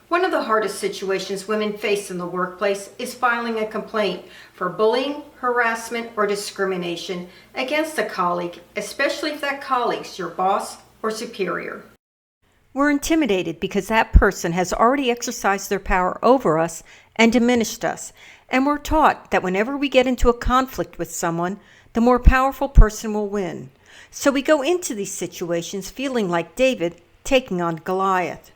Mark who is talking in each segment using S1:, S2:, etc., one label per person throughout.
S1: One of the hardest situations women face in the workplace is filing a complaint for bullying, harassment, or discrimination against a colleague, especially if that colleague's your boss or superior.
S2: We're intimidated because that person has already exercised their power over us and diminished us, and we're taught that whenever we get into a conflict with someone, the more powerful person will win. So we go into these situations feeling like David taking on Goliath.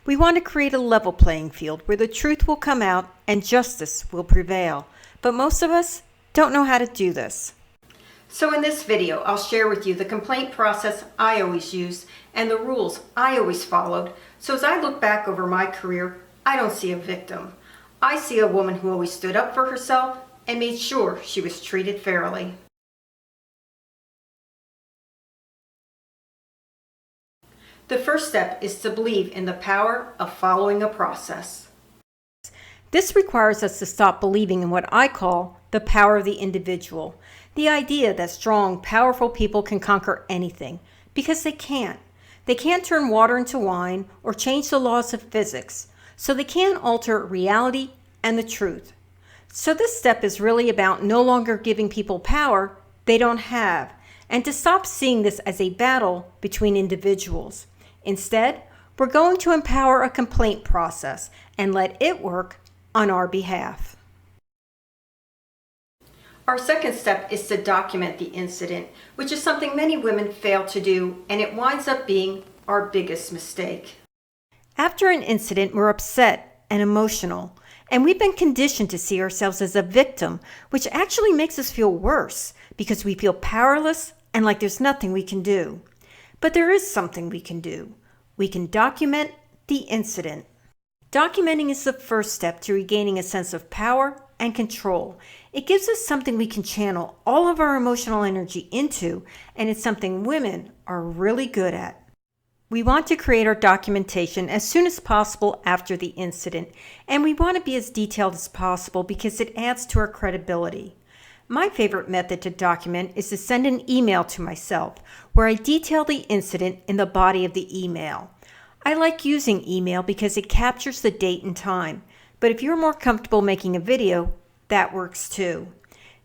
S2: We want to create a level playing field where the truth will come out and justice will prevail. But most of us don't know how to do this.
S1: So in this video, I'll share with you the complaint process I always used and the rules I always followed. So as I look back over my career, I don't see a victim. I see a woman who always stood up for herself and made sure she was treated fairly. The first step is to believe in the power of following a process.
S2: This requires us to stop believing in what I call the power of the individual. The idea that strong, powerful people can conquer anything, because they can't. They can't turn water into wine or change the laws of physics, so they can't alter reality and the truth. So this step is really about no longer giving people power they don't have, and to stop seeing this as a battle between individuals. Instead, we're going to empower a complaint process and let it work on our behalf.
S1: Our second step is to document the incident, which is something many women fail to do, and it winds up being our biggest mistake.
S2: After an incident, we're upset and emotional, and we've been conditioned to see ourselves as a victim, which actually makes us feel worse because we feel powerless and like there's nothing we can do. But there is something we can do. We can document the incident. Documenting is the first step to regaining a sense of power and control. It gives us something we can channel all of our emotional energy into, and it's something women are really good at. We want to create our documentation as soon as possible after the incident, and we want to be as detailed as possible because it adds to our credibility. My favorite method to document is to send an email to myself where I detail the incident in the body of the email. I like using email because it captures the date and time, but if you're more comfortable making a video, that works too.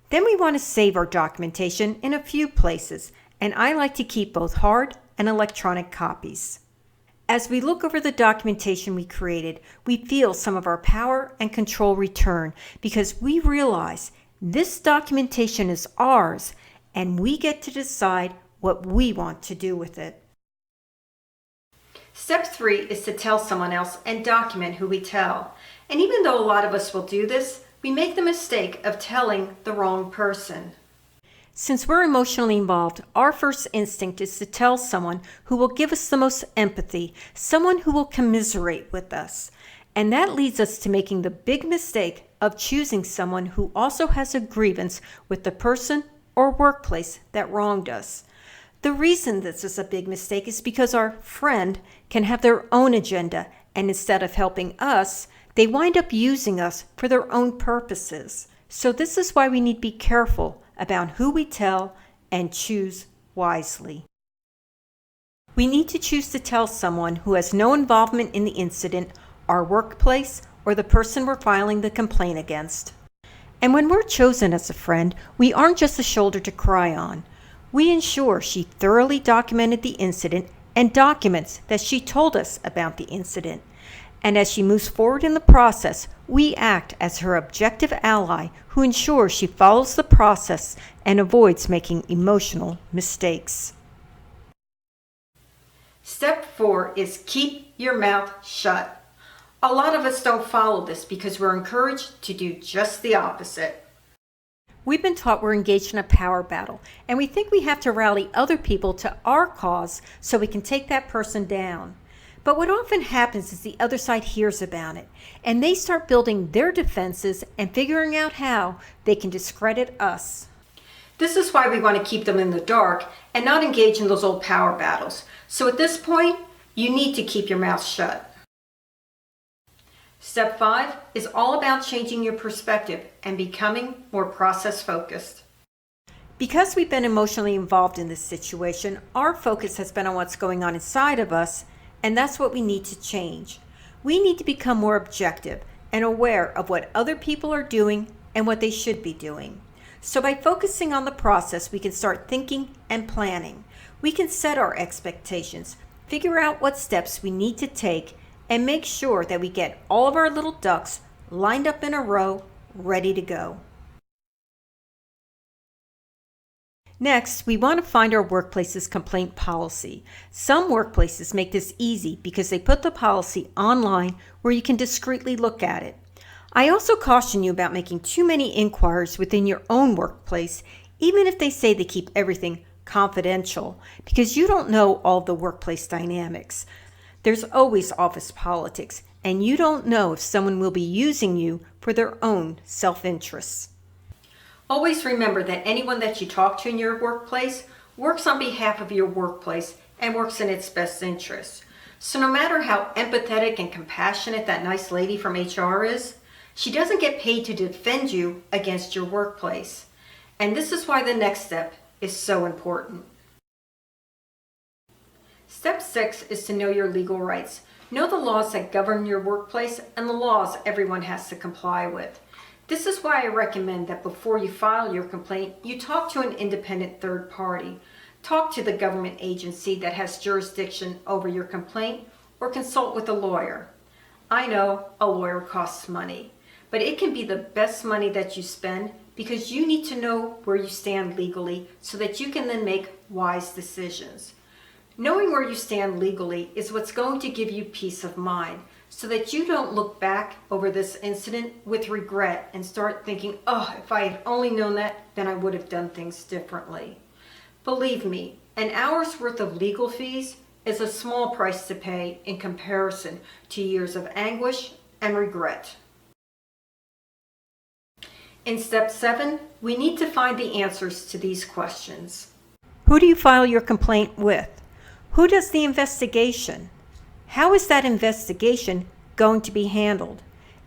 S2: Then we want to save our documentation in a few places, and I like to keep both hard and electronic copies. As we look over the documentation we created, we feel some of our power and control return because we realize this documentation is ours, and we get to decide what we want to do with it.
S1: Step 3 is to tell someone else and document who we tell. And even though a lot of us will do this, we make the mistake of telling the wrong person.
S2: Since we're emotionally involved, our first instinct is to tell someone who will give us the most empathy, someone who will commiserate with us. And that leads us to making the big mistake of choosing someone who also has a grievance with the person or workplace that wronged us. The reason this is a big mistake is because our friend can have their own agenda, and instead of helping us, they wind up using us for their own purposes. So this is why we need to be careful about who we tell and choose wisely. We need to choose to tell someone who has no involvement in the incident, our workplace, or the person we're filing the complaint against. And when we're chosen as a friend, we aren't just a shoulder to cry on. We ensure she thoroughly documented the incident and documents that she told us about the incident. And as she moves forward in the process, we act as her objective ally who ensures she follows the process and avoids making emotional mistakes.
S1: Step 4 is keep your mouth shut. A lot of us don't follow this because we're encouraged to do just the opposite.
S2: We've been taught we're engaged in a power battle, and we think we have to rally other people to our cause so we can take that person down. But what often happens is the other side hears about it, and they start building their defenses and figuring out how they can discredit us.
S1: This is why we want to keep them in the dark and not engage in those old power battles. So at this point, you need to keep your mouth shut. Step 5 is all about changing your perspective and becoming more process-focused.
S2: Because we've been emotionally involved in this situation, our focus has been on what's going on inside of us, and that's what we need to change. We need to become more objective and aware of what other people are doing and what they should be doing. So by focusing on the process, we can start thinking and planning. We can set our expectations, figure out what steps we need to take, and make sure that we get all of our little ducks lined up in a row, ready to go. Next, we want to find our workplace's complaint policy. Some workplaces make this easy because they put the policy online where you can discreetly look at it. I also caution you about making too many inquiries within your own workplace, even if they say they keep everything confidential, because you don't know all the workplace dynamics. There's always office politics, and you don't know if someone will be using you for their own self-interests.
S1: Always remember that anyone that you talk to in your workplace works on behalf of your workplace and works in its best interest. So no matter how empathetic and compassionate that nice lady from HR is, she doesn't get paid to defend you against your workplace. And this is why the next step is so important. Step 6 is to know your legal rights. Know the laws that govern your workplace and the laws everyone has to comply with. This is why I recommend that before you file your complaint, you talk to an independent third party. Talk to the government agency that has jurisdiction over your complaint or consult with a lawyer. I know a lawyer costs money, but it can be the best money that you spend because you need to know where you stand legally so that you can then make wise decisions. Knowing where you stand legally is what's going to give you peace of mind so that you don't look back over this incident with regret and start thinking, oh, if I had only known that, then I would have done things differently. Believe me, an hour's worth of legal fees is a small price to pay in comparison to years of anguish and regret. In step 7, we need to find the answers to these questions.
S2: Who do you file your complaint with? Who does the investigation? How is that investigation going to be handled?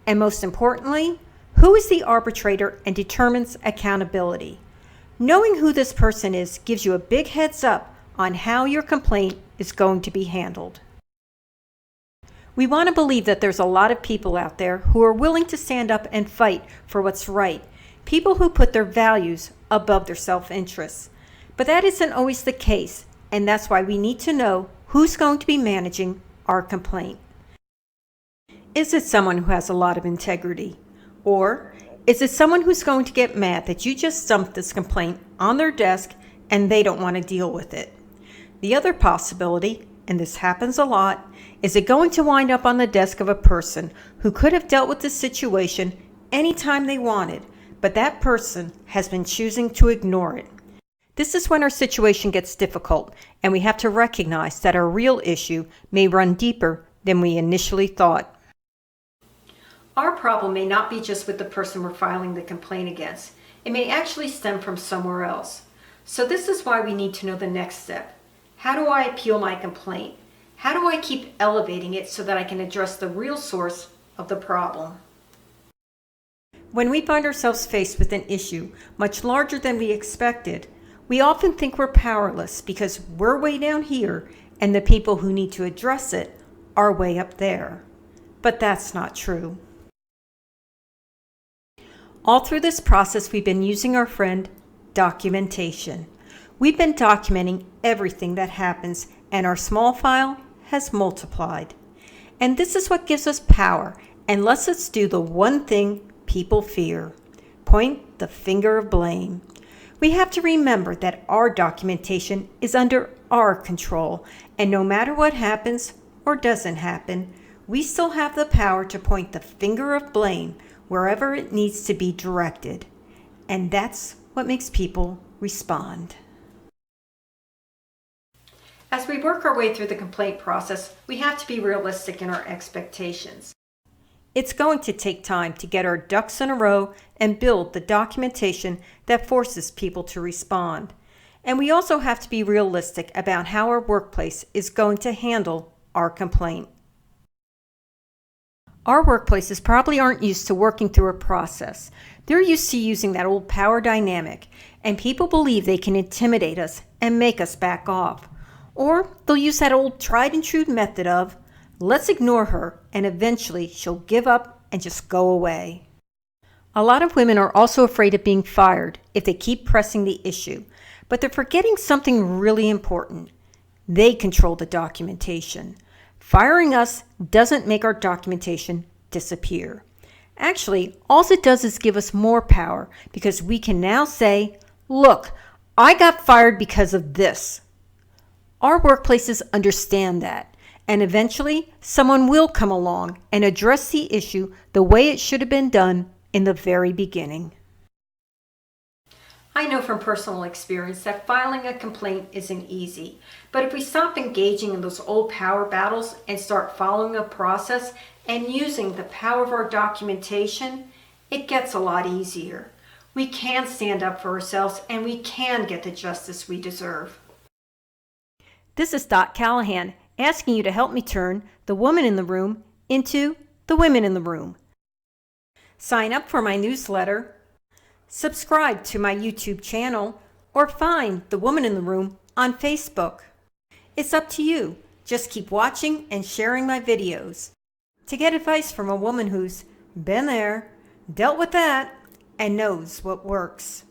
S2: And most importantly, who is the arbitrator and determines accountability? Knowing who this person is gives you a big heads up on how your complaint is going to be handled. We want to believe that there's a lot of people out there who are willing to stand up and fight for what's right, people who put their values above their self-interests. But that isn't always the case, and that's why we need to know who's going to be managing our complaint. Is it someone who has a lot of integrity? Or is it someone who's going to get mad that you just dumped this complaint on their desk and they don't want to deal with it? The other possibility, and this happens a lot, is it going to wind up on the desk of a person who could have dealt with the situation anytime they wanted, but that person has been choosing to ignore it. This is when our situation gets difficult, and we have to recognize that our real issue may run deeper than we initially thought.
S1: Our problem may not be just with the person we're filing the complaint against. It may actually stem from somewhere else. So this is why we need to know the next step. How do I appeal my complaint? How do I keep elevating it so that I can address the real source of the problem?
S2: When we find ourselves faced with an issue much larger than we expected, we often think we're powerless because we're way down here and the people who need to address it are way up there. But that's not true. All through this process, we've been using our friend, documentation. We've been documenting everything that happens, and our small file has multiplied. And this is what gives us power and lets us do the one thing people fear: point the finger of blame. We have to remember that our documentation is under our control, and no matter what happens or doesn't happen, we still have the power to point the finger of blame wherever it needs to be directed. And that's what makes people respond.
S1: As we work our way through the complaint process, we have to be realistic in our expectations.
S2: It's going to take time to get our ducks in a row and build the documentation that forces people to respond. And we also have to be realistic about how our workplace is going to handle our complaint. Our workplaces probably aren't used to working through a process. They're used to using that old power dynamic, and people believe they can intimidate us and make us back off. Or they'll use that old tried and true method of, Let's ignore her, and eventually she'll give up and just go away. A lot of women are also afraid of being fired if they keep pressing the issue, but they're forgetting something really important. They control the documentation. Firing us doesn't make our documentation disappear. Actually, all it does is give us more power because we can now say, look, I got fired because of this. Our workplaces understand that, and eventually someone will come along and address the issue the way it should have been done in the very beginning.
S1: I know from personal experience that filing a complaint isn't easy, but if we stop engaging in those old power battles and start following a process and using the power of our documentation, it gets a lot easier. We can stand up for ourselves and we can get the justice we deserve.
S2: This is Dot Callahan asking you to help me turn the woman in the room into the women in the room. Sign up for my newsletter, subscribe to my YouTube channel, or find the Woman in the Room on Facebook. It's up to you. Just keep watching and sharing my videos. To get advice from a woman who's been there, dealt with that, and knows what works.